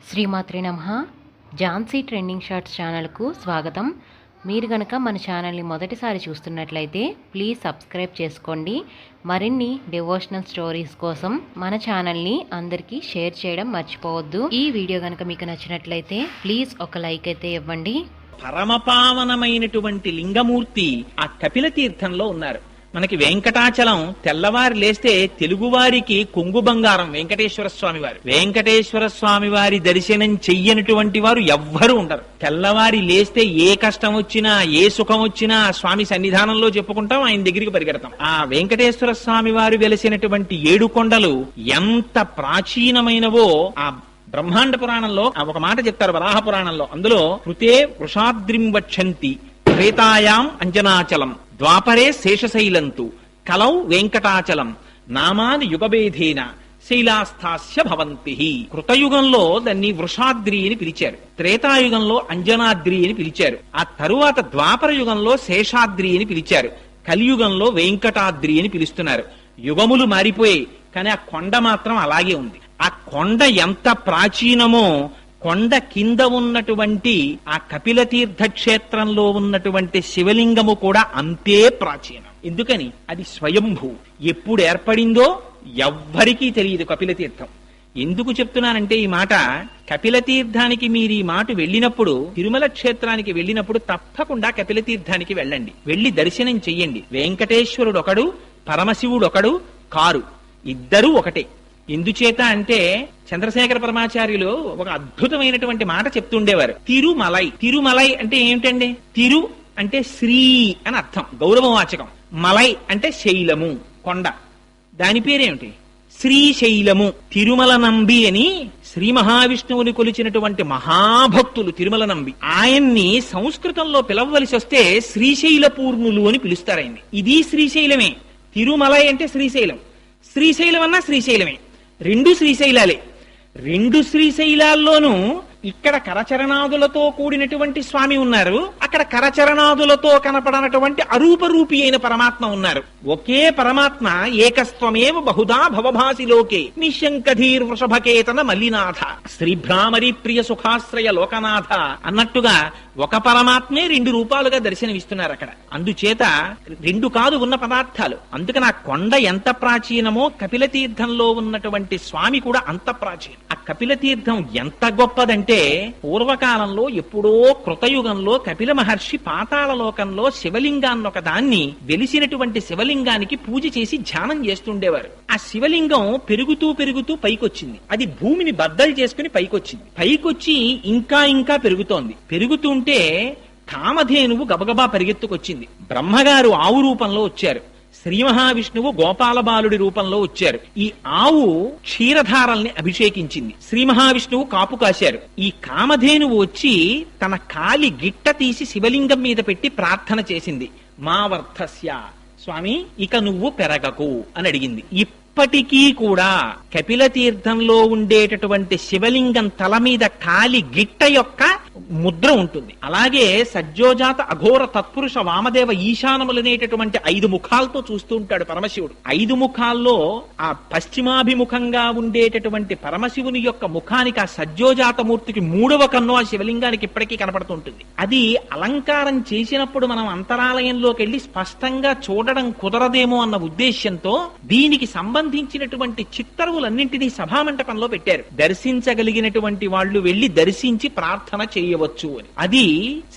శ్రీమాత్రే నమః. Jhansi trending shorts ఛానల్కు స్వాగతం. మీరు గనక మన ఛానల్ని మొదటిసారి చూస్తున్నట్లయితే ప్లీజ్ సబ్స్క్రైబ్ చేసుకోండి. మరిన్ని డివోషనల్ స్టోరీస్ కోసం మన ఛానల్ని అందరికీ షేర్ చేయడం మర్చిపోవద్దు. ఈ వీడియో గనక మీకు నచ్చినట్లయితే ప్లీజ్ ఒక లైక్ అయితే ఇవ్వండి. పరమపావనమైనటువంటి లింగమూర్తి ఆ కపిల తీర్థంలో ఉన్నారు. మనకి వెంకటాచలం తెల్లవారి లేస్తే తెలుగువారికి కొంగు బంగారం వెంకటేశ్వర స్వామి వారు. వెంకటేశ్వర స్వామి వారి దర్శనం చెయ్యనటువంటి వారు ఎవ్వరూ ఉండరు. తెల్లవారి లేస్తే ఏ కష్టం వచ్చినా ఏ సుఖం వచ్చినా స్వామి సన్నిధానంలో చెప్పుకుంటాం, ఆయన దగ్గరికి పరిగెడతాం. ఆ వెంకటేశ్వర స్వామి వారు వెలిసినటువంటి 7 కొండలు ఎంత ప్రాచీనమైనవో ఆ బ్రహ్మాండ పురాణంలో ఒక మాట చెప్తారు, వరాహ పురాణంలో. అందులో కృతే వృషాద్రిం వక్షంతి త్రేతాయాం అంజనాచలం ద్వాపరే శేషశైలంతు కలౌ వెంకటాచలం నామాని యుగభేదేన శైలాస్థాస్య భవంతి. కృతయుగంలో దాన్ని వృషాద్రి అని పిలిచారు, త్రేతాయుగంలో అంజనాద్రి అని పిలిచారు, ఆ తరువాత ద్వాపర యుగంలో శేషాద్రి అని పిలిచారు, కలియుగంలో వెంకటాద్రి అని పిలుస్తున్నారు. యుగములు మారిపోయాయి, కానీ ఆ కొండ మాత్రం అలాగే ఉంది. ఆ కొండ ఎంత ప్రాచీనమో కొండ కింద ఉన్నటువంటి ఆ కపిల తీర్థ క్షేత్రంలో ఉన్నటువంటి శివలింగము కూడా అంతే ప్రాచీనం. ఎందుకని? అది స్వయంభూ. ఎప్పుడు ఏర్పడిందో ఎవ్వరికీ తెలియదు కపిల తీర్థం. ఎందుకు చెప్తున్నానంటే ఈ మాట, కపిల తీర్థానికి మీరు ఈ మాట వెళ్ళినప్పుడు, తిరుమల క్షేత్రానికి వెళ్ళినప్పుడు తప్పకుండా కపిల తీర్థానికి వెళ్ళండి, వెళ్లి దర్శనం చెయ్యండి. వెంకటేశ్వరుడు ఒకడు, పరమశివుడు ఒకడు కారు, ఇద్దరూ ఒకటే. ఎందుచేత అంటే చంద్రశేఖర పరమాచార్యులు ఒక అద్భుతమైనటువంటి మాట చెప్తుండేవారు. తిరుమలై. తిరుమలై అంటే ఏమిటండి? తిరు అంటే శ్రీ అని అర్థం, గౌరవవాచకం. మలై అంటే శైలము, కొండ. దాని పేరేమిటి? శ్రీశైలము. తిరుమల నంబి అని శ్రీ మహావిష్ణువుని కొలిచినటువంటి మహాభక్తులు తిరుమల నంబి. ఆయన్ని సంస్కృతంలో పిలవవలసి వస్తే శ్రీశైల పూర్ణులు అని పిలుస్తారు ఆయన్ని. ఇది శ్రీశైలమే. తిరుమలై అంటే శ్రీశైలం, శ్రీశైలం అన్నా శ్రీశైలమే. 2 శ్రీశైలాలే. 2 శ్రీశైలాల్లోనూ ఇక్కడ కరచరణాదులతో కూడినటువంటి స్వామి ఉన్నారు, అక్కడ కరచరణాదులతో కనపడనటువంటి అరూపరూపి అయిన పరమాత్మ ఉన్నారు. ఒకే పరమాత్మ ఏకస్త్వమేవ బహుధా భవభాసి లోకే నిశంకధీర్ వృషభకేతన మల్లినాథ శ్రీభ్రామరి ప్రియ సుఖాశ్రయ లోకనాథ అన్నట్టుగా ఒక పరమాత్మే 2 రూపాలుగా దర్శనమిస్తున్నారు అక్కడ. అందుచేత 2 కాదు ఉన్న పదార్థాలు. అందుకని ఆ కొండ ఎంత ప్రాచీనమో కపిల తీర్థంలో ఉన్నటువంటి స్వామి కూడా అంత ప్రాచీనం. ఆ కపిల తీర్థం ఎంత గొప్పదంటే, పూర్వకాలంలో ఎప్పుడో కృతయుగంలో కపిల మహర్షి పాతాళ లోకంలో శివలింగాన్ని ఒక దాన్ని వెలిసినటువంటి శివలింగానికి పూజ చేసి ధ్యానం చేస్తుండేవారు. ఆ శివలింగం పెరుగుతూ పెరుగుతూ పైకొచ్చింది. అది భూమిని బద్దలు చేసుకుని పైకొచ్చింది. పైకొచ్చి ఇంకా ఇంకా పెరుగుతోంది. పెరుగుతుంటే కామధేనువు గబగబా పరిగెత్తుకొచ్చింది. బ్రహ్మగారు ఆవు రూపంలో వచ్చారు, శ్రీ మహావిష్ణువు గోపాల బాలుడి రూపంలో వచ్చారు. ఈ ఆవు క్షీరధారల్ని అభిషేకించింది, శ్రీ మహావిష్ణువు కాపు కాశారు. ఈ కామధేనువు వచ్చి తన కాలి గిట్ట తీసి శివలింగం మీద పెట్టి ప్రార్థన చేసింది. మా వర్ధస్య, స్వామి ఇక నువ్వు పెరగకు అని అడిగింది. ఇప్పటికీ కూడా కపిల తీర్థంలో ఉండేటటువంటి శివలింగం తల మీద కాలి గిట్ట యొక్క ముద్ర ఉంటుంది. అలాగే సజ్జోజాత అఘోర తత్పురుష వామదేవ ఈశానములనేటటువంటి 5 ముఖాలతో చూస్తూ ఉంటాడు పరమశివుడు. 5 ముఖాల్లో ఆ పశ్చిమాభిముఖంగా ఉండేటటువంటి పరమశివుని యొక్క ముఖానికి ఆ సజ్జోజాతమూర్తికి 3వ కన్ను ఆ శివలింగానికి ఇప్పటికీ కనపడుతుంటుంది. అది అలంకారం చేసినప్పుడు మనం అంతరాలయంలోకి వెళ్లి స్పష్టంగా చూడడం కుదరదేమో అన్న ఉద్దేశ్యంతో దీనికి సంబంధించినటువంటి చిత్తరువులన్నింటినీ సభామంటపంలో పెట్టారు. దర్శించగలిగినటువంటి వాళ్ళు వెళ్లి దర్శించి ప్రార్థన చేయవచ్చు అని. అది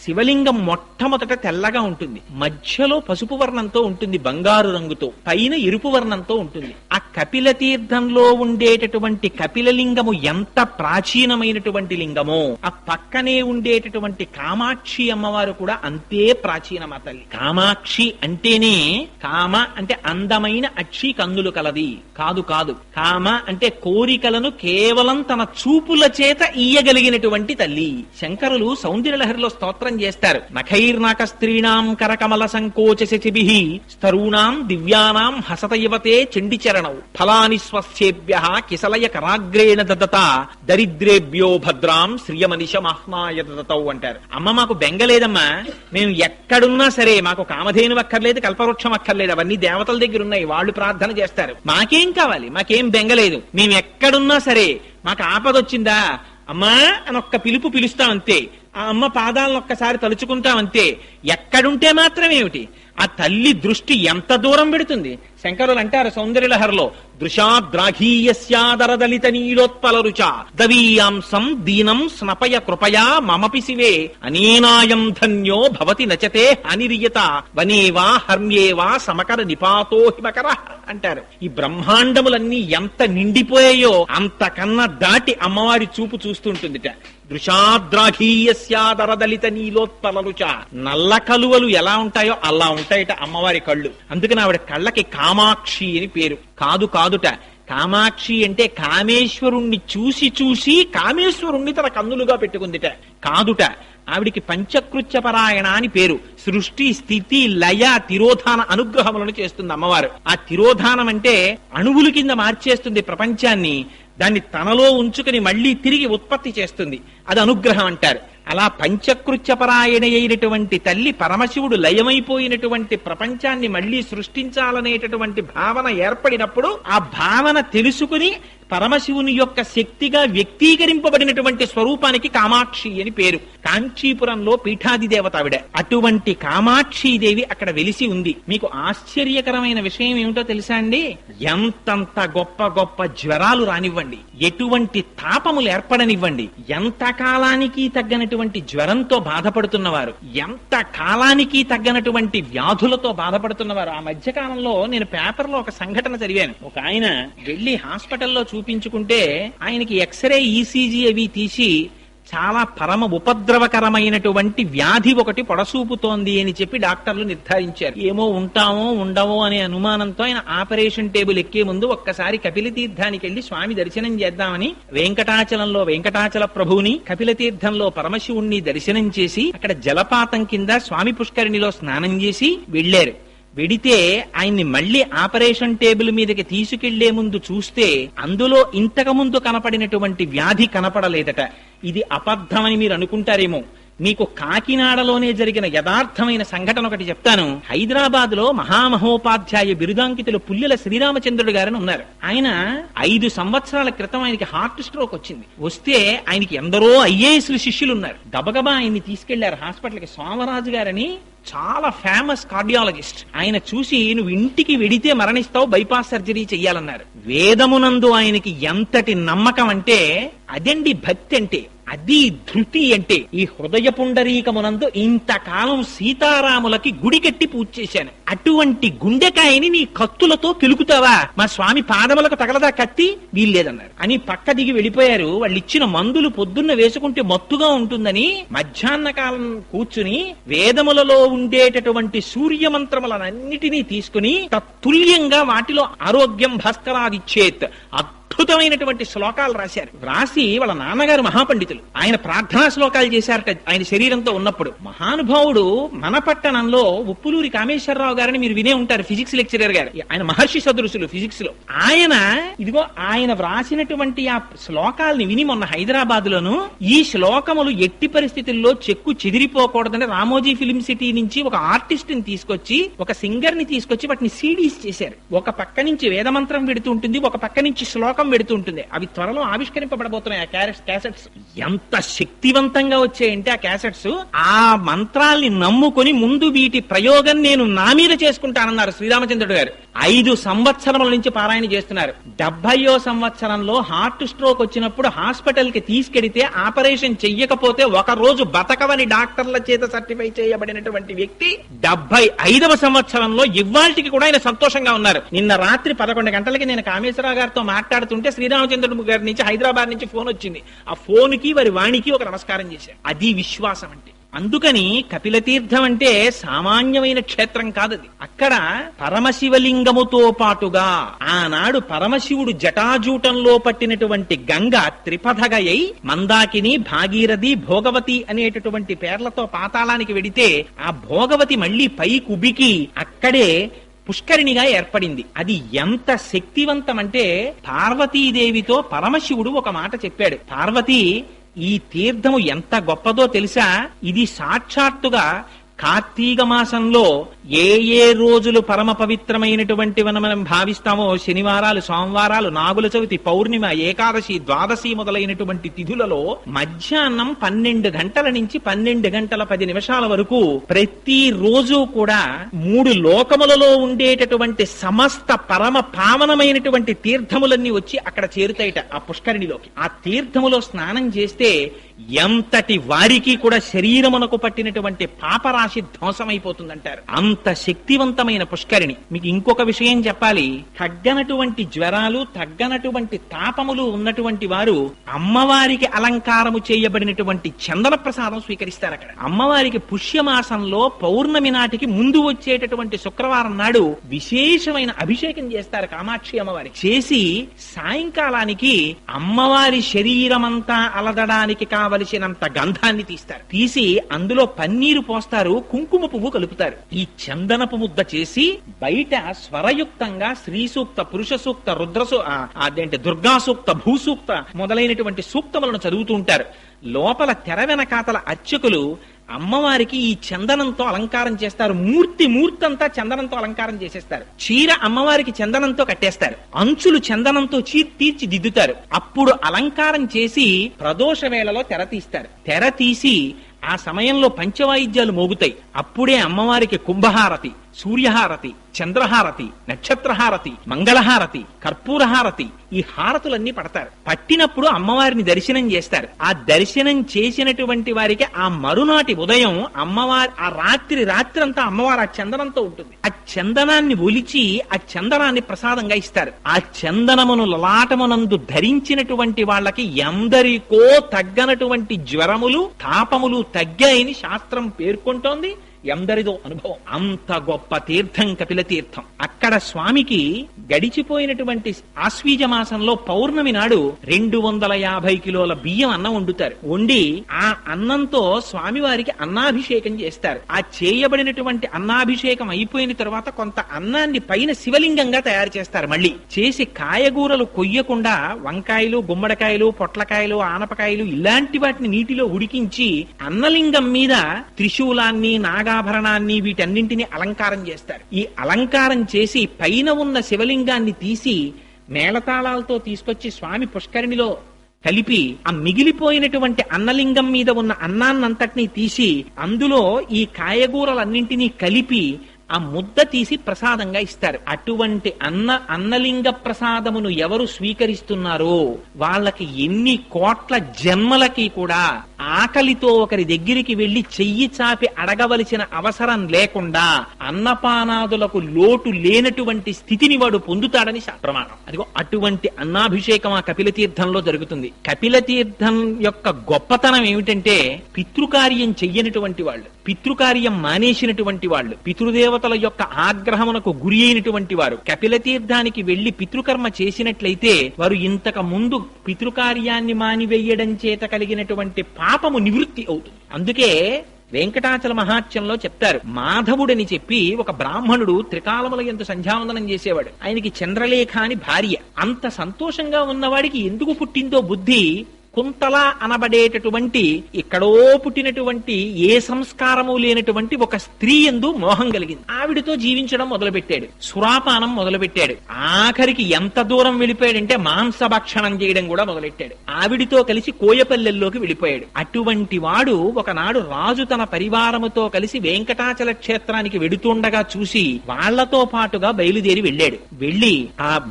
శివలింగం మొట్టమొదట తెల్లగా ఉంటుంది, మధ్యలో పసుపు వర్ణంతో ఉంటుంది, బంగారు రంగుతో, పైన ఎరుపు వర్ణంతో ఉంటుంది. ఆ కపిల తీర్థంలో ఉండేటటువంటి కపిలలింగము ఎంత ప్రాచీనమైనటువంటి లింగమో, ఆ పక్కనే ఉండేటటువంటి కామాక్షి అమ్మవారు కూడా అంతే ప్రాచీనమా తల్లి. కామాక్షి అంటేనే, కామ అంటే అందమైన అక్షి కన్నులు కలది కాదు కాదు. కామ అంటే కోరికలను కేవలం తన చూపుల చేత ఇయ్యగలిగినటువంటి తల్లి. శంకరులు సౌందర్యలహరిలో స్తోత్రం చేస్తారు. నఖైర్నాక స్త్రీణాం కరకమల సంకోచ శచిభిః స్తరూణాం దివ్యానాం హసత యువతే చండిచరణౌ ఫలాని స్వస్యేభ్యః కిసలయ కరాగ్రేణ దదత దరిద్రేభ్యో భద్రాం శ్రియమనిష మహ్నాయ దదతౌ అంటారు. అమ్మ మాకు బెంగలేదమ్మా, మేము ఎక్కడున్నా సరే మాకు కామధేను అక్కర్లేదు, కల్పవృక్షం అక్కర్లేదు, అవన్నీ దేవతల దగ్గర ఉన్నాయి, వాళ్ళు ప్రార్థన చేస్తారు. మాకేం కావాలి, మాకేం బెంగలేదు, మేము ఎక్కడున్నా సరే మాకు ఆపదొచ్చిందా అమ్మా అని ఒక్క పిలుపు పిలుస్తాం అంతే. ఆ అమ్మ పాదాలను ఒక్కసారి తలుచుకుంటాం అంతే. ఎక్కడుంటే మాత్రమేమిటి, ఆ తల్లి దృష్టి ఎంత దూరం పెడుతుంది. శంకరులు అంటారు సౌందర్యలహరిలో, దృశాద్రాఘీయస్యాదరదలిత నీలోత్పల రుచ దవీయాంసం దీనం స్నపయ కృపయా మమపి శివే అనేనాయం ధన్యో భవతి నచతే అనిరియత వనేవా హర్మ్యేవా సమకర నిపాతో హిమకర అంటారు. ఈ బ్రహ్మాండములన్నీ ఎంత నిండిపోయాయో అంతకన్నా దాటి అమ్మవారి చూపు చూస్తుంటుందిట. దృశాద్రాఘీయస్యాదరదలిత నీలోత్పల రుచ, నల్ల కలువలు ఎలా ఉంటాయో అలా ఉంటాయట అమ్మవారి కళ్ళు. అందుకని ఆవిడ కళ్ళకి కామాక్షి అని పేరు. కాదుట, కామాక్షి అంటే కామేశ్వరుణ్ణి చూసి చూసి కామేశ్వరుణ్ణి తన కన్నులుగా పెట్టుకుందిట. కాదుట, ఆవిడికి పంచకృత్యపరాయణ అని పేరు. సృష్టి స్థితి లయ తిరోధాన అనుగ్రహములను చేస్తుంది అమ్మవారు. ఆ తిరోధానం అంటే అణువుల కింద మార్చేస్తుంది ప్రపంచాన్ని, దాన్ని తనలో ఉంచుకుని మళ్లీ తిరిగి ఉత్పత్తి చేస్తుంది. అది అనుగ్రహం అంటారు. అలా పంచకృత్యపరాయణ అయినటువంటి తల్లి పరమశివుడు లయమైపోయినటువంటి ప్రపంచాన్ని మళ్లీ సృష్టించాలనేటటువంటి భావన ఏర్పడినప్పుడు ఆ భావన తెలుసుకుని పరమశివుని యొక్క శక్తిగా వ్యక్తీకరింపబడినటువంటి స్వరూపానికి కామాక్షి అని పేరు. కాంచీపురంలో పీఠాది దేవత ఆవిడ. అటువంటి కామాక్షీదేవి అక్కడ వెలిసి ఉంది. మీకు ఆశ్చర్యకరమైన విషయం ఏమిటో తెలుసా అండి? ఎంతంత గొప్ప గొప్ప జ్వరాలు రానివ్వండి, ఎటువంటి తాపములు ఏర్పడనివ్వండి, ఎంత కాలానికి తగ్గనటువంటి జ్వరంతో బాధపడుతున్నవారు, ఎంత కాలానికి తగ్గనటువంటి వ్యాధులతో బాధపడుతున్నవారు. ఆ మధ్యకాలంలో నేను పేపర్లో ఒక సంఘటన చదివాను. ఒక ఆయన వెళ్లి హాస్పిటల్లో చూపించుకుంటే ఆయనకి ఎక్స్రే ఈసీజీ అవి తీసి చాలా పరమ ఉపద్రవకరమైనటువంటి వ్యాధి ఒకటి పొడసూపుతోంది అని చెప్పి డాక్టర్లు నిర్ధారించారు. ఏమో ఉంటామో ఉండవో అనే అనుమానంతో ఆయన ఆపరేషన్ టేబుల్ ఎక్కే ముందు ఒక్కసారి కపిలతీర్థానికి వెళ్లి స్వామి దర్శనం చేద్దామని వెంకటాచలంలో వెంకటాచల ప్రభువుని, కపిలతీర్థంలో పరమశివుణ్ణి దర్శనం చేసి అక్కడ జలపాతం కింద స్వామి పుష్కరిణిలో స్నానం చేసి వెళ్లారు. వెడితే ఆయన్ని మళ్లీ ఆపరేషన్ టేబుల్ మీదకి తీసుకెళ్లే ముందు చూస్తే అందులో ఇంతకు ముందు కనపడినటువంటి వ్యాధి కనపడలేదట. ఇది అబద్ధమని మీరు అనుకుంటారేమో. మీకు కాకినాడలోనే జరిగిన యథార్థమైన సంఘటన ఒకటి చెప్తాను. హైదరాబాద్ లో మహామహోపాధ్యాయ బిరుదాంకితులు పుల్లెల శ్రీరామచంద్రుడు గారని ఉన్నారు. ఆయన 5 సంవత్సరాల క్రితం ఆయనకి హార్ట్ స్ట్రోక్ వచ్చింది. వస్తే ఆయనకి ఎందరో ఐఏఎస్లు శిష్యులు ఉన్నారు. గబగబా ఆయన్ని తీసుకెళ్లారు హాస్పిటల్కి. సోమరాజు గారని చాలా ఫేమస్ కార్డియాలజిస్ట్. ఆయన చూసి, నువ్వు ఇంటికి వెడితే మరణిస్తావు, బైపాస్ సర్జరీ చెయ్యాలన్నారు. వేదమునందు ఆయనకి ఎంతటి నమ్మకం అంటే అదండి భక్తి అంటే, అది ధృతి అంటే. ఈ హృదయ పుండరీకమునందు ఇంతకాలం సీతారాములకి గుడి కట్టి పూజ చేశాను, అటువంటి గుండెకాయని నీ కత్తులతో కెలుకుతావా? మా స్వామి పాదములకు తగలదా కత్తి? వీల్లేదన్నారు అని పక్క దిగి వెళ్ళిపోయారు. వాళ్ళు ఇచ్చిన మందులు పొద్దున్న వేసుకుంటే మత్తుగా ఉంటుందని మధ్యాహ్న కాలం కూర్చుని వేదములలో ఉండేటటువంటి సూర్యమంత్రములన్నిటినీ తీసుకుని తత్తుల్యంగా వాటిలో ఆరోగ్యం భాస్కరాదిచ్చేత్ అద్భుతమైనటువంటి శ్లోకాలు రాశారు. రాసి వాళ్ళ నాన్నగారు మహాపండితులు, ఆయన ప్రార్థనా శ్లోకాలు చేశారట ఆయన శరీరంతో ఉన్నప్పుడు. మహానుభావుడు మన పట్టణంలో ఉప్పులూరి కామేశ్వరరావు గారని మీరు వినే ఉంటారు, ఫిజిక్స్ లెక్చరర్ గారు. ఆయన మహర్షి సదృశులు ఫిజిక్స్ లో. ఆయన ఇదిగో ఆయన వ్రాసినటువంటి ఆ శ్లోకాలని విని మొన్న హైదరాబాద్ లోను ఈ శ్లోకములు ఎట్టి పరిస్థితుల్లో చెక్కు చెదిరిపోకూడదని రామోజీ ఫిలిం సిటీ నుంచి ఒక ఆర్టిస్ట్ ని తీసుకొచ్చి, ఒక సింగర్ ని తీసుకొచ్చి వాటిని సీడీస్ చేశారు. ఒక పక్క నుంచి వేదమంత్రం పెడుతూ ఉంటుంది, ఒక పక్క నుంచి శ్లోకం పెడుతూ ఉంటుంది. అవి త్వరలో ఆవిష్కరింపబడబోతున్నాయి ఆ క్యాసెట్స్. ఎంత శక్తివంతంగా వచ్చాయంటే ఆ క్యాసెట్స్, ఆ మంత్రాల్ని నమ్ముకొని ముందు వీటి ప్రయోగం నేను నా మీద చేసుకుంటానన్నారు శ్రీరామచంద్రుడు గారు. 5 సంవత్సరముల నుంచి పారాయణ చేస్తున్నారు. 70వ సంవత్సరంలో హార్ట్ స్ట్రోక్ వచ్చినప్పుడు హాస్పిటల్ కి తీసుకెడితే ఆపరేషన్ చెయ్యకపోతే ఒక రోజు బతకవని డాక్టర్ల చేత సర్టిఫై చేయబడినటువంటి వ్యక్తి 75వ సంవత్సరంలో ఇవాళకి కూడా ఆయన సంతోషంగా ఉన్నారు. నిన్న రాత్రి 11 గంటలకి నేను కామేశ్వరరావు గారితో మాట్లాడుతుంటే శ్రీరామచంద్రుడు గారి నుంచి హైదరాబాద్ నుంచి ఫోన్ వచ్చింది. ఆ ఫోన్ కి వారి వాణికి ఒక నమస్కారం చేశారు. అది విశ్వాసం అంటే. అందుకని కపిలతీర్థం అంటే సామాన్యమైన క్షేత్రం కాదది. అక్కడ పరమశివలింగముతో పాటుగా ఆనాడు పరమశివుడు జటాజూటంలో పట్టినటువంటి గంగ త్రిపథగై మందాకిని, భాగీరథి, భోగవతి అనేటటువంటి పేర్లతో పాతాళానికి వెడితే ఆ భోగవతి మళ్లీ పైకుబికి అక్కడే పుష్కరిణిగా ఏర్పడింది. అది ఎంత శక్తివంతం అంటే పార్వతీదేవితో పరమశివుడు ఒక మాట చెప్పాడు. పార్వతి, ఈ తీర్థము ఎంత గొప్పదో తెలుసా? ఇది సాక్షాత్తుగా కార్తీక మాసంలో ఏ ఏ రోజులు పరమ పవిత్రమైనటువంటి మనం భావిస్తామో శనివారాలు, సోమవారాలు, నాగుల చవితి, పౌర్ణిమ, ఏకాదశి, ద్వాదశి మొదలైనటువంటి తిథులలో మధ్యాహ్నం 12 గంటల నుంచి 12 గంటల 10 నిమిషాల వరకు ప్రతి రోజు కూడా 3 లోకములలో ఉండేటటువంటి సమస్త పరమ పావనమైనటువంటి తీర్థములన్నీ వచ్చి అక్కడ చేరుతాయిట ఆ పుష్కరిణిలోకి. ఆ తీర్థములో స్నానం చేస్తే ఎంతటి వారికి కూడా శరీరమునకు పట్టినటువంటి పాపరాశి ధ్వంసమైపోతుందంటారు. అంత శక్తివంతమైన పుష్కరిణి. మీకు ఇంకొక విషయం చెప్పాలి. తగ్గనటువంటి జ్వరాలు, తగ్గనటువంటి తాపములు ఉన్నటువంటి వారు అమ్మవారికి అలంకారము చేయబడినటువంటి చందన ప్రసాదం స్వీకరిస్తారు అక్కడ. అమ్మవారికి పుష్యమాసంలో పౌర్ణమి నాటికి ముందు వచ్చేటటువంటి శుక్రవారం నాడు విశేషమైన అభిషేకం చేస్తారు కామాక్షి అమ్మవారికి. చేసి సాయంకాలానికి అమ్మవారి శరీరమంతా అలదడానికి కావలసినంత గంధాన్ని తీస్తారు. తీసి అందులో పన్నీరు పోస్తారు, కుంకుమ పువ్వు కలుపుతారు. ఈ చందనపు ముద్ద చేసి బయట స్వరయుక్తంగా శ్రీ సూక్త, పురుష సూక్త, అదేంటి దుర్గా సూక్త, భూసూక్త మొదలైనటువంటి సూక్తములను చదువుతూ ఉంటారు. లోపల తెర వెనకాతల అర్చకులు అమ్మవారికి ఈ చందనంతో అలంకారం చేస్తారు. మూర్తంతా చందనంతో అలంకారం చేసేస్తారు. చీర అమ్మవారికి చందనంతో కట్టేస్తారు. అంచులు చందనంతో తీర్చిదిద్దుతారు. అప్పుడు అలంకారం చేసి ప్రదోష వేళలో తెర తీస్తారు. తెర తీసి ఆ సమయంలో పంచవాయిద్యాలు మోగుతాయి. అప్పుడే అమ్మవారికి కుంభహారతి, సూర్యహారతి, చంద్రహారతి, నక్షత్రహారతి, మంగళహారతి, కర్పూరహారతి, ఈ హారతులన్నీ పడతారు. పట్టినప్పుడు అమ్మవారిని దర్శనం చేస్తారు. ఆ దర్శనం చేసినటువంటి వారికి ఆ మరునాటి ఉదయం అమ్మవారి ఆ రాత్రంతా అమ్మవారు ఆ చందనంతో ఉంటుంది. ఆ చందనాన్ని ఒలిచి ఆ చందనాన్ని ప్రసాదంగా ఇస్తారు. ఆ చందనమును లలాటమునందు ధరించినటువంటి వాళ్ళకి ఎందరికో తగ్గనటువంటి జ్వరములు, తాపములు తగ్గాయని శాస్త్రం పేర్కొంటోంది. ఎందరిదో అనుభవం. అంత గొప్ప తీర్థం కపిల తీర్థం. అక్కడ స్వామికి గడిచిపోయినటువంటి ఆశ్వీజ మాసంలో పౌర్ణమి నాడు 250 కిలోల బియ్యం అన్నం వండుతారు. వండి ఆ అన్నంతో స్వామివారికి అన్నాభిషేకం చేస్తారు. ఆ చేయబడినటువంటి అన్నాభిషేకం అయిపోయిన తర్వాత కొంత అన్నాన్ని పైన శివలింగంగా తయారు చేస్తారు. మళ్ళీ చేసి కాయగూరలు కొయ్యకుండా వంకాయలు, గుమ్మడికాయలు, పొట్లకాయలు, ఆనపకాయలు ఇలాంటి వాటిని నీటిలో ఉడికించి అన్నలింగం మీద త్రిశూలాన్ని, నాగాభరణాన్ని వీటన్నింటినీ అలంకారం చేస్తారు. ఈ అలంకారం చేసి పైన ఉన్న శివలింగాన్ని తీసి మేళతాళాలతో తీసుకొచ్చి స్వామి పుష్కరిణిలో కలిపి ఆ మిగిలిపోయినటువంటి అన్నలింగం మీద ఉన్న అన్నాన్నంతటినీ తీసి అందులో ఈ కాయగూరలన్నింటినీ కలిపి ఆ ముద్ద తీసి ప్రసాదంగా ఇస్తారు. అటువంటి అన్నలింగ ప్రసాదమును ఎవరు స్వీకరిస్తున్నారో వాళ్ళకి ఎన్ని కోట్ల జన్మలకి కూడా ఆకలితో ఒకరి దగ్గరికి వెళ్లి చెయ్యి చాపి అడగవలసిన అవసరం లేకుండా అన్నపానాదులకు లోటు లేనటువంటి స్థితిని వాడు పొందుతాడని ప్రమాణం. అదిగో అటువంటి అన్నాభిషేకం ఆ కపిల తీర్థంలో జరుగుతుంది. కపిల తీర్థం యొక్క గొప్పతనం ఏమిటంటే పితృకార్యం చెయ్యనటువంటి వాళ్ళు, పితృకార్యం మానేసినటువంటి వాళ్ళు, పితృదేవతల యొక్క ఆగ్రహమునకు గురి అయినటువంటి వారు కపిల తీర్థానికి వెళ్లి పితృకర్మ చేసినట్లయితే వారు ఇంతకు ముందు పితృకార్యాన్ని మానివేయడం చేత కలిగినటువంటి పాపము నివృత్తి అవుతుంది. అందుకే వెంకటాచల మహాత్యంలో చెప్తారు. మాధవుడని చెప్పి ఒక బ్రాహ్మణుడు త్రికాలముల యందు సంధ్యావందనం చేసేవాడు. ఆయనకి చంద్రలేఖ అని భార్య. అంత సంతోషంగా ఉన్నవాడికి ఎందుకు పుట్టిందో బుద్ధి కుంతల అనబడేటటువంటి ఎక్కడో పుట్టినటువంటి ఏ సంస్కారము లేనటువంటి ఒక స్త్రీ యందు మోహం కలిగింది. ఆవిడతో జీవించడం మొదలుపెట్టాడు. సురాపానం మొదలుపెట్టాడు. ఆఖరికి ఎంత దూరం వెళ్ళిపోయాడంటే మాంసభక్షణం చేయడం కూడా మొదలెట్టాడు. ఆవిడితో కలిసి కోయపల్లెల్లోకి వెళ్ళిపోయాడు. అటువంటి వాడు ఒకనాడు రాజు తన పరివారముతో కలిసి వెంకటాచల క్షేత్రానికి వెడుతుండగా చూసి వాళ్లతో పాటుగా బయలుదేరి వెళ్ళాడు. వెళ్లి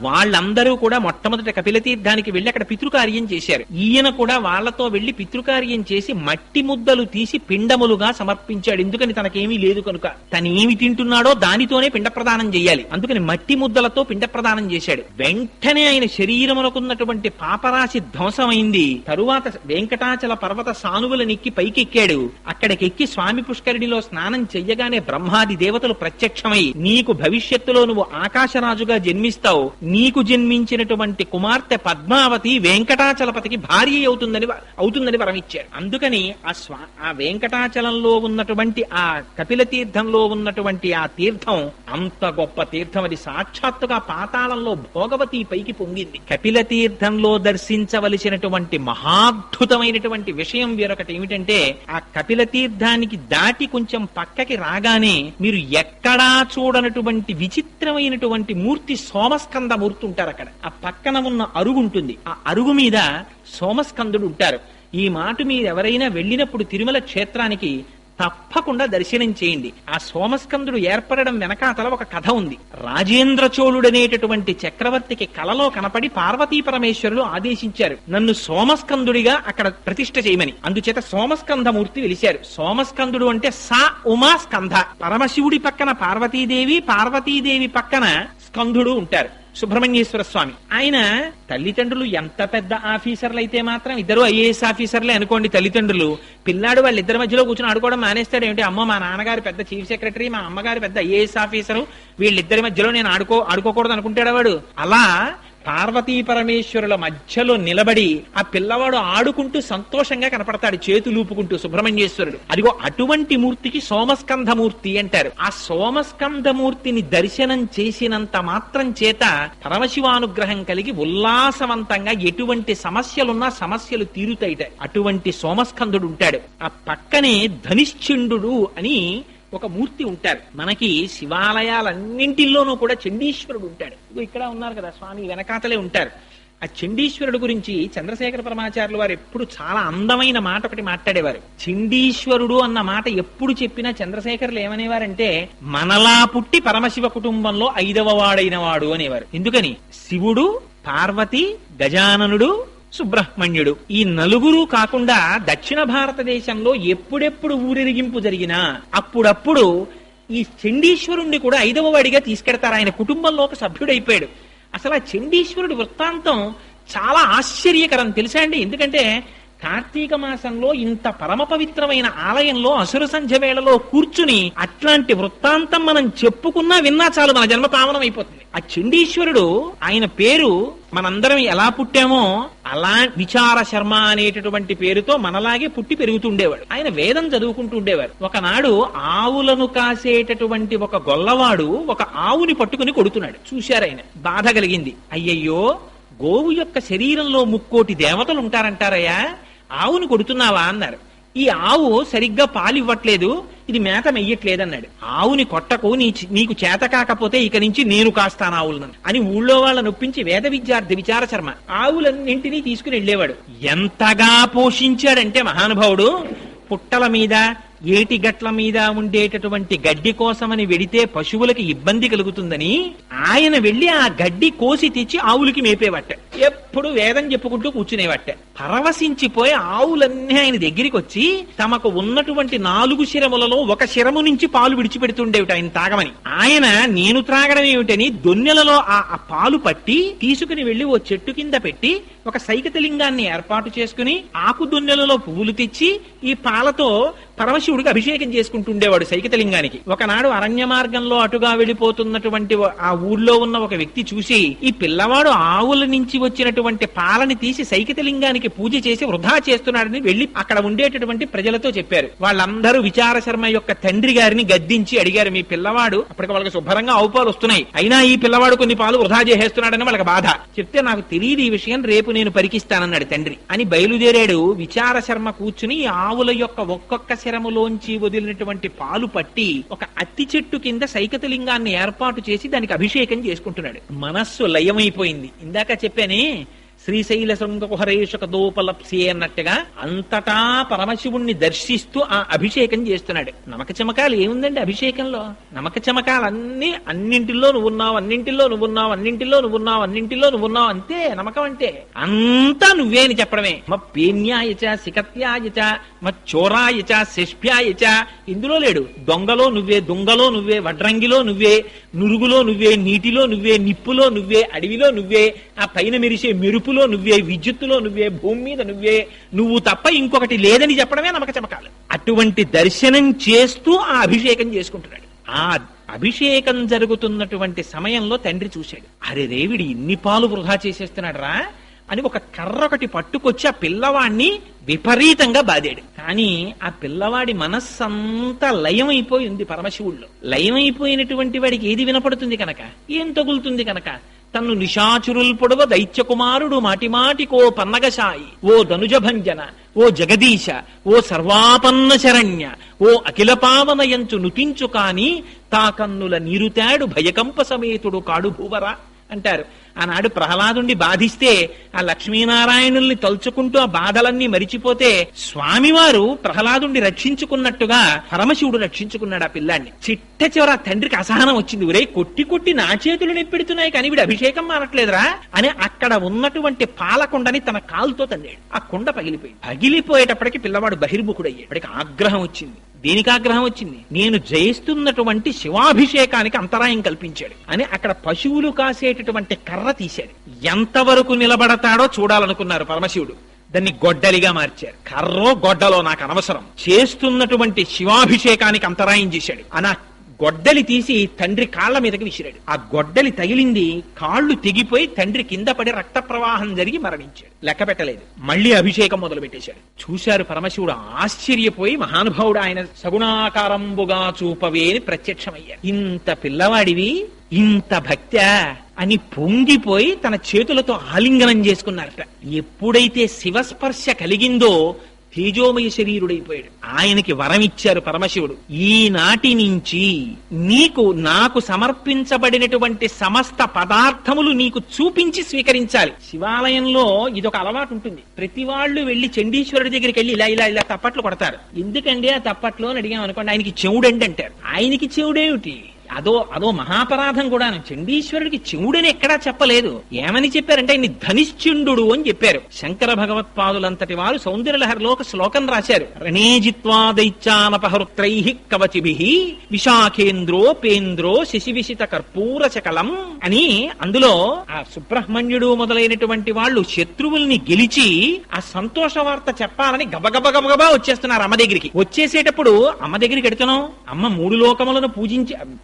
వాళ్ళందరూ కూడా మొట్టమొదట కపిలతీర్థానికి వెళ్లి అక్కడ పితృకార్యం చేశారు. ఈయన కూడా వాళ్లతో వెళ్లి పితృకార్యం చేసి మట్టి ముద్దలు తీసి పిండములుగా సమర్పించాడు. ఎందుకని తనకేమీ లేదు కనుక. తనేమి తింటున్నాడో దానితోనే పిండ ప్రదానం చేయాలి. అందుకని మట్టి ముద్దలతో పిండ ప్రదానం చేశాడు. వెంటనే ఆయన శరీరమునకున్నటువంటి పాపరాశి ధ్వంసమైంది. తరువాత వెంకటాచల పర్వత సానువులనెక్కి పైకెక్కాడు. అక్కడికెక్కి స్వామి పుష్కరిణిలో స్నానం చెయ్యగానే బ్రహ్మాది దేవతలు ప్రత్యక్షమై నీకు భవిష్యత్తులో నువ్వు ఆకాశరాజుగా జన్మిస్తావు, నీకు జన్మించినటువంటి కుమార్తె పద్మావతి వెంకటాచలపతికి భార్య అవుతుందని వరం ఇచ్చారు. అందుకని ఆ వెంకటాచలంలో ఉన్నటువంటి ఆ కపిల తీర్థంలో ఉన్నటువంటి ఆ తీర్థం అంత గొప్ప తీర్థం. అది సాక్షాత్తుగా పాతాళంలో భోగవతి పైకి పొంగింది. కపిల తీర్థంలో దర్శించవలసినటువంటి మహాద్భుతమైనటువంటి విషయం వేరొకటి ఏమిటంటే, ఆ కపిల తీర్థానికి దాటి కొంచెం పక్కకి రాగానే మీరు ఎక్కడా చూడనటువంటి విచిత్రమైనటువంటి మూర్తి సోమస్కంద మూర్తి ఉంటారు అక్కడ. ఆ పక్కన ఉన్న అరుగు ఉంటుంది, ఆ అరుగు మీద సోమస్కందుడు ఉంటారు. ఈ మాట మీరు ఎవరైనా వెళ్ళినప్పుడు తిరుమల క్షేత్రానికి తప్పకుండా దర్శనం చేయండి. ఆ సోమస్కందుడు ఏర్పడడం వెనకాతల ఒక కథ ఉంది. రాజేంద్ర చోళుడనేటటువంటి చక్రవర్తికి కలలో కనపడి పార్వతీ పరమేశ్వరులు ఆదేశించారు, నన్ను సోమస్కందుడిగా అక్కడ ప్రతిష్ఠ చేయమని. అందుచేత సోమస్కంధమూర్తి వెలిశారు. సోమస్కందుడు అంటే సా ఉమా స్కంధ. పరమశివుడి పక్కన పార్వతీదేవి, పార్వతీదేవి పక్కన స్కంధుడు ఉంటారు, సుబ్రహ్మణ్యేశ్వర స్వామి. ఆయన తల్లిదండ్రులు ఎంత పెద్ద ఆఫీసర్లు అయితే మాత్రం, ఇద్దరు ఐఏఎస్ ఆఫీసర్లే అనుకోండి తల్లిదండ్రులు, పిల్లాడు వాళ్ళిద్దరి మధ్యలో కూర్చొని ఆడుకోవడం మానేస్తాడు ఏమిటి? అమ్మో మా నాన్నగారు పెద్ద చీఫ్ సెక్రటరీ, మా అమ్మగారు పెద్ద ఐఏఎస్ ఆఫీసరు, వీళ్ళిద్దరి మధ్యలో నేను ఆడుకోకూడదు అనుకుంటాడు వాడు. అలా పార్వతీ పరమేశ్వరుల మధ్యలో నిలబడి ఆ పిల్లవాడు ఆడుకుంటూ సంతోషంగా కనపడతాడు, చేతులూపుకుంటూ సుబ్రహ్మణ్యేశ్వరుడు. అదిగో అటువంటి మూర్తికి సోమస్కంధమూర్తి అంటారు. ఆ సోమస్కంధమూర్తిని దర్శనం చేసినంత మాత్రం చేత పరమశివానుగ్రహం కలిగి ఉల్లాసవంతంగా ఎటువంటి సమస్యలున్నా సమస్యలు తీరుతాయిట. అటువంటి సోమస్కంధుడు ఉంటాడు. ఆ పక్కనే ధనిశ్చండు అని ఒక మూర్తి ఉంటారు. మనకి శివాలయాలన్నింటిలోనూ కూడా చండీశ్వరుడు ఉంటాడు. ఇక్కడ ఉన్నారు కదా స్వామి, వెనకాతలే ఉంటారు. ఆ చండీశ్వరుడు గురించి చంద్రశేఖర పరమాచార్యులు వారు ఎప్పుడు చాలా అందమైన మాట ఒకటి మాట్లాడేవారు. చండీశ్వరుడు అన్న మాట ఎప్పుడు చెప్పినా చంద్రశేఖరులు ఏమనేవారంటే, మనలా పుట్టి పరమశివ కుటుంబంలో 5వ వాడైన వాడు అనేవారు. ఎందుకని? శివుడు, పార్వతి, గజాననుడు, సుబ్రహ్మణ్యుడు, ఈ నలుగురు కాకుండా దక్షిణ భారతదేశంలో ఎప్పుడెప్పుడు ఊరేగింపు జరిగినా అప్పుడప్పుడు ఈ చండీశ్వరుణ్ణి కూడా 5వ వాడిగా తీసుకెడతారు. ఆయన కుటుంబంలో ఒక సభ్యుడైపోయాడు. అసలు ఆ చండీశ్వరుడి వృత్తాంతం చాలా ఆశ్చర్యకరం తెలుసా అండి. ఎందుకంటే కార్తీక మాసంలో ఇంత పరమ పవిత్రమైన ఆలయంలో అసుర సంధ్య వేళలో కూర్చుని అట్లాంటి వృత్తాంతం మనం చెప్పుకున్నా విన్నా చాలు, మన జన్మ పావనం అయిపోతుంది. ఆ చండీశ్వరుడు, ఆయన పేరు మనందరం ఎలా పుట్టామో అలా విచార శర్మ అనేటటువంటి పేరుతో మనలాగే పుట్టి పెరుగుతుండేవాడు. ఆయన వేదం చదువుకుంటూ ఉండేవారు. ఒకనాడు ఆవులను కాసేటటువంటి ఒక గొల్లవాడు ఒక ఆవుని పట్టుకుని కొడుతున్నాడు. చూశారు ఆయన, బాధ కలిగింది. అయ్యయ్యో, గోవు యొక్క శరీరంలో 3,000,000 దేవతలు ఉంటారంటారయ్యా, ఆవును కొడుతున్నావా అన్నారు. ఈ ఆవు సరిగ్గా పాలివ్వట్లేదు, ఇది మేత మెయ్యట్లేదన్నాడు. ఆవుని కొట్టకు, నీకు చేత కాకపోతే ఇక నుంచి నేను కాస్తాను ఆవులను అని ఊళ్ళో వాళ్ళని ఒప్పించి వేద విద్యార్థి విచార శర్మ ఆవులన్నింటినీ తీసుకుని వెళ్ళేవాడు. ఎంతగా పోషించాడంటే మహానుభావుడు, పుట్టల మీద ఏటి గట్ల మీద ఉండేటటువంటి గడ్డి కోసమని వెడితే పశువులకి ఇబ్బంది కలుగుతుందని ఆయన వెళ్లి ఆ గడ్డి కోసి తెచ్చి ఆవులకి మేపేవట్ట. ఎప్పుడు వేదం చెప్పుకుంటూ కూర్చునేవట్ట. పరవశించిపోయి ఆవులన్నీ ఆయన దగ్గరికి వచ్చి తమకు ఉన్నటువంటి 4 శిరములలో ఒక శిరము నుంచి పాలు విడిచిపెడుతుండేవిట ఆయన తాగమని. ఆయన నేను త్రాగడం ఏమిటని దొన్నెలలో ఆ పాలు పట్టి తీసుకుని వెళ్లి ఓ చెట్టు కింద పెట్టి ఒక సైకతలింగాన్ని ఏర్పాటు చేసుకుని ఆకు దొన్నెలలో పువ్వులు తెచ్చి ఈ పాలతో పరమశివుడికి అభిషేకం చేసుకుంటుండేవాడు సైకతలింగానికి. ఒకనాడు అరణ్య మార్గంలో అటుగా వెళ్ళిపోతున్నటువంటి ఆ ఊళ్ళో ఉన్న ఒక వ్యక్తి చూసి ఈ పిల్లవాడు ఆవుల నుంచి వచ్చినటువంటి పాలని తీసి సైకతలింగానికి పూజ చేసి వృధా చేస్తున్నాడని వెళ్లి అక్కడ ఉండేటటువంటి ప్రజలతో చెప్పారు. వాళ్ళందరూ విచార శర్మ యొక్క తండ్రి గారిని గద్దించి అడిగారు, మీ పిల్లవాడు, అప్పటికి వాళ్ళకి శుభ్రంగా ఆవు పాలు వస్తున్నాయి, అయినా ఈ పిల్లవాడు కొన్ని పాలు వృధా చేసేస్తున్నాడని వాళ్ళకి బాధ. చెప్తే నాకు తెలియదు ఈ విషయం, రేపు నేను పరికిస్తానన్నాడు తండ్రి అని బయలుదేరాడు. విచార శర్మ కూర్చుని ఆవుల యొక్క ఒక్కొక్క శరములోంచి వదిలినటువంటి పాలు పట్టి ఒక అత్తి చెట్టు కింద సైకతలింగాన్ని ఏర్పాటు చేసి దానికి అభిషేకం చేసుకుంటున్నాడు. మనస్సు లయమైపోయింది. ఇందాక చెప్పానే శ్రీశైల శృంగకుహరేషక దోపలప్సి అన్నట్టుగా అంతటా పరమశివుణ్ణి దర్శిస్తూ ఆ అభిషేకం చేస్తున్నాడు. నమక చమకాలు ఏముందండి అభిషేకంలో? నమక చమకాలన్నీ అన్నింటిలో నువ్వున్నావు, అన్నింటిలో నువ్వున్నావు, అన్నింటిలో నువ్వున్నావు, అన్నింటిలో నువ్వున్నావు, అంతే నమ్మకం అంటే. అంతా నువ్వే అని చెప్పడమే. పేన్యాయచ సికత్యాయచ చోరాయచ శిష్ప్యాయచ, ఇందులో లేడు. దొంగలో నువ్వే, దొంగలో నువ్వే, వడ్రంగిలో నువ్వే, నురుగులో నువ్వే, నీటిలో నువ్వే, నిప్పులో నువ్వే, అడవిలో నువ్వే, ఆ పైన మెరిసే మెరుపులో నువ్వే, విద్యుత్తులో నువ్వే, భూమి మీద నువ్వే, నువ్వు తప్ప ఇంకొకటి లేదని చెప్పడమే నమ్మక చమకాలు. అటువంటి దర్శనం చేస్తూ ఆ అభిషేకం చేసుకుంటున్నాడు. ఆ అభిషేకం జరుగుతున్నటువంటి సమయంలో తండ్రి చూశాడు, అరే రేవిడి ఇన్ని పాలు వృధా చేసేస్తున్నాడు రా, అని ఒక కర్ర ఒకటి పట్టుకొచ్చి ఆ పిల్లవాడిని విపరీతంగా బాదాడు. కానీ ఆ పిల్లవాడి మనస్సంతా లయమైపోయి ఉంది పరమశివుల్లో. లయమైపోయినటువంటి వాడికి ఏది వినపడుతుంది కనుక, ఏం తగులుతుంది కనుక, తన్ను నిశాచురుల్ పొడవ దైత్యకుమారుడు మాటిమాటికో పన్నగశాయి, ఓ ధనుజభంజన, ఓ జగదీశ, ఓ సర్వాపన్న శరణ్య, ఓ అఖిల పావనయంచు నుతించు కాని తా కన్నుల నీరుతాడు భయకంప సమేతుడు కాడు భూవర అంటారు. ఆనాడు ప్రహ్లాదుండి బాధిస్తే ఆ లక్ష్మీనారాయణుల్ని తలుచుకుంటూ ఆ బాధలన్నీ మరిచిపోతే స్వామివారు ప్రహ్లాదుండి రక్షించుకున్నట్టుగా పరమశివుడు రక్షించుకున్నాడు ఆ పిల్లాన్ని. చిట్ట చివర తండ్రికి అసహనం వచ్చింది. ఒరే కొట్టి కొట్టి నా చేతులు నెప్పెడుతున్నాయి కానీ వీడు అభిషేకం మానట్లేదురా అని అక్కడ ఉన్నటువంటి పాలకుండని తన కాలుతో తన్నాడు. ఆ కుండ పగిలిపోయేటప్పటికి పిల్లవాడు బహిర్ముఖుడయ్యాడు. వాడికి ఆగ్రహం వచ్చింది. దేనికి ఆగ్రహం వచ్చింది? నేను జయిస్తున్నటువంటి శివాభిషేకానికి అంతరాయం కల్పించాడు అని అక్కడ పశువులు కాసేటటువంటి కర్ర తీశాడు. ఎంతవరకు నిలబడతాడో చూడాలనుకున్నారు పరమశివుడు. దాన్ని గొడ్డలిగా మార్చారు. కర్రో గొడ్డలో నాకు అనవసరం, చేస్తున్నటువంటి శివాభిషేకానికి అంతరాయం చేశాడు అని గొడ్డలి తీసి తండ్రి కాళ్ల మీదకి విసిరాడు. ఆ గొడ్డలి తగిలింది, కాళ్లు తెగిపోయి తండ్రి కింద పడి రక్త ప్రవాహం జరిగి మరణించాడు. లెక్క పెట్టలేదు. మళ్లీ అభిషేకం మొదలు పెట్టేశాడు. చూశారు పరమశివుడు, ఆశ్చర్యపోయి మహానుభావుడు ఆయన సగుణాకారంబుగా చూపవే అని ప్రత్యక్షమయ్యారు. ఇంత పిల్లవాడివి, ఇంత భక్త్యా అని పొంగిపోయి తన చేతులతో ఆలింగనం చేసుకున్నారట. ఎప్పుడైతే శివస్పర్శ కలిగిందో తేజోమయ శరీరుడైపోయాడు. ఆయనకి వరం ఇచ్చారు పరమశివుడు, ఈనాటి నుంచి నీకు నాకు సమర్పించబడినటువంటి సమస్త పదార్థములు నీకు చూపించి స్వీకరించాలి. శివాలయంలో ఇదొక అలవాటు ఉంటుంది. ప్రతి వాళ్ళు వెళ్లి చండీశ్వరుడి దగ్గరికి వెళ్ళి ఇలా ఇలా ఇలా తప్పట్లు కొడతారు. ఎందుకండి ఆ తప్పట్లు అని అడిగాం అనుకోండి, ఆయనకి చెవుడండి అంటారు. ఆయనకి చెవుడేమిటి? అదో మహాపరాధం కూడాను. చండీశ్వరుడికి చెవుడని ఎక్కడా చెప్పలేదు. ఏమని చెప్పారంటే ఆయన్ని ధనిశ్చండు అని చెప్పారు. శంకర భగవత్పాదులంతటి వారు సౌందర్యలహరిలో ఒక శ్లోకం రాశారు. రణేజిత్వా దైత్యానపహృత్రై కవచిభి విశాఖేంద్రో పేంద్రో శశివిశిత కర్పూర శకలం అని. అందులో ఆ సుబ్రహ్మణ్యుడు మొదలైనటువంటి వాళ్ళు శత్రువుల్ని గెలిచి ఆ సంతోష వార్త చెప్పాలని గబగబా వచ్చేస్తున్నారు అమ్మ దగ్గరికి. వచ్చేసేటప్పుడు అమ్మ దగ్గరికి ఎడుతున్నాం, అమ్మ మూడు లోకములను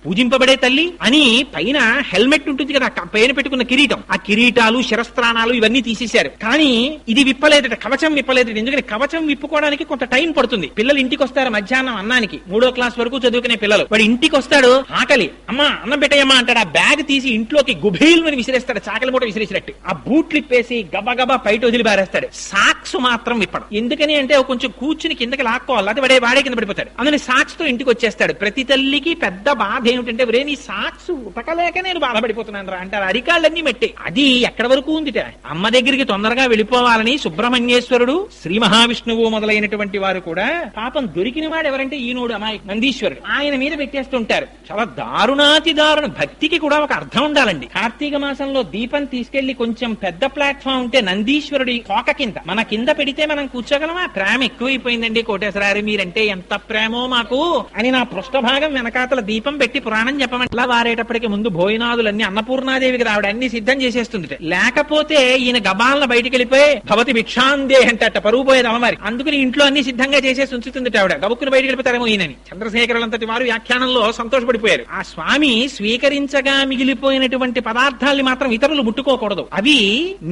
పూజింపబడే తల్లి అని పైన హెల్మెట్ ఉంటుంది కదా, పైన పెట్టుకున్న కిరీటం, ఆ కిరీటాలు శిరస్త్రాణాలు ఇవన్నీ తీసేశారు. కానీ ఇది విప్పలేదట, కవచం విప్పలేదట. ఎందుకంటే కవచం విప్పుకోవడానికి కొంత టైం పడుతుంది. పిల్లలు ఇంటికి వస్తారు మధ్యాహ్నం అన్నానికి, 3వ క్లాస్ వరకు చదువుకునే పిల్లలు. వాడు ఇంటికి వస్తాడు, ఆకలి, అమ్మా అన్నం పెట్టయ్యమ్మా అంటాడు. ఆ బ్యాగ్ తీసి ఇంట్లోకి గుభేల్మని విసిరేస్తాడు, చాకలి మూట విసిరేసినట్టు. ఆ బూట్లు ఇప్పేసి గబగబా బయట వదిలి బారేస్తాడు. సాక్స్ మాత్రం విప్పడం. ఎందుకని అంటే కొంచెం కూర్చుని కిందకి లాక్కోవాలి, అది వాడే కింద పడిపోతాడు. అందుకని సాక్స్ తో ఇంటికి వచ్చేస్తాడు. ప్రతి తల్లికి పెద్ద బాధ ఏమిటంటే, ఒరే నీ సాక్స్ ఉతకలేక నేను బాధపడిపోతున్నాను రా అంటారు. అరికాళ్ళన్నీ మెట్టే. అది ఎక్కడ వరకు ఉందిట. అమ్మ దగ్గరికి తొందరగా వెళ్ళిపోవాలని సుబ్రహ్మణ్యేశ్వరుడు, శ్రీ మహావిష్ణువు మొదలైనటువంటి వారు కూడా పాపం దొరికిన వాడు ఎవరంటే ఈనోడు అమాయకు నందీశ్వరుడు, ఆయన మీద పెట్టేస్తుంటారు. చాలా దారుణాతి దారుణ. భక్తికి కూడా ఒక అర్థం ఉండాలండి. కార్తీక మాసంలో దీపం తీసుకెళ్లి కొంచెం పెద్ద ప్లాట్ఫామ్ ఉంటే నందీశ్వరుడి తోక కింద మన కింద పెడితే మనం కూర్చోగలమా? ప్రేమ ఎక్కువైపోయిందండి కోటేశ్వరారి, మీరంటే ఎంత ప్రేమో మాకు అని నా పృష్ఠభాగం వెనకాతల దీపం పెట్టి పురాణం చెప్పమంటలా వారేటప్పటికి ముందు భోజనాదులన్నీ అన్నపూర్ణాదేవికి రావడ అన్ని సిద్ధం చేసేస్తుంది. లేకపోతే ఈయన గబాలను బయటికి వెళ్ళిపోయి భవతి భిక్షాందే అంటట, పరువు పోయేది అమ్మవారి. అందుకని ఇంట్లో అన్ని సిద్ధంగా చేసేసి ఉంచుతుంది ఆవిడ. గబుక్కుని బయటికి వెళ్ళిపోతారేమో ఈయనని. చంద్రశేఖరులంతటి వారు వ్యాఖ్యానంలో సంతోషపడిపోయారు. ఆ స్వామి స్వీకరించగా మిగిలిపోయినటువంటి పదార్థాల్ని మాత్రం ఇతరులు ముట్టుకోకూడదు. అవి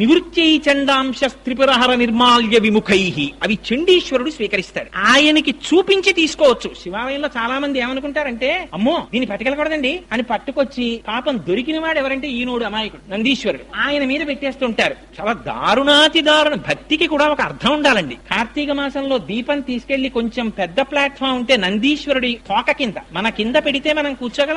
నివృత్యై చండాంశ త్రిపురహర నిర్మాల్య విముఖై, అవి చండీశ్వరుడు స్వీకరిస్తాడు. ఆయనకి చూపించి తీసుకోవచ్చు. శివాలయంలో చాలా మంది ఏమనుకుంటారంటే, అమ్మో దీన్ని పట్టుకెళ్ళకూడదండి అని పట్టుకొచ్చి పాపం దొరికిన వాడు ఎవరంటే ఈనోడు అమాయకుడు నందీశ్వరుడు, ఆయన మీద పెట్టేస్తుంటారు. చాలా దారుణాతి దారుణ. భక్తికి కూడా ఒక అర్థం ఉండాలండి. కార్తీక మాసంలో దీపం తీసుకెళ్లి కొంచెం పెద్ద ప్లాట్ఫామ్ ఉంటే నందీశ్వరుడి తోక కింద మన కింద పెడితే మనం కూర్చోగలం.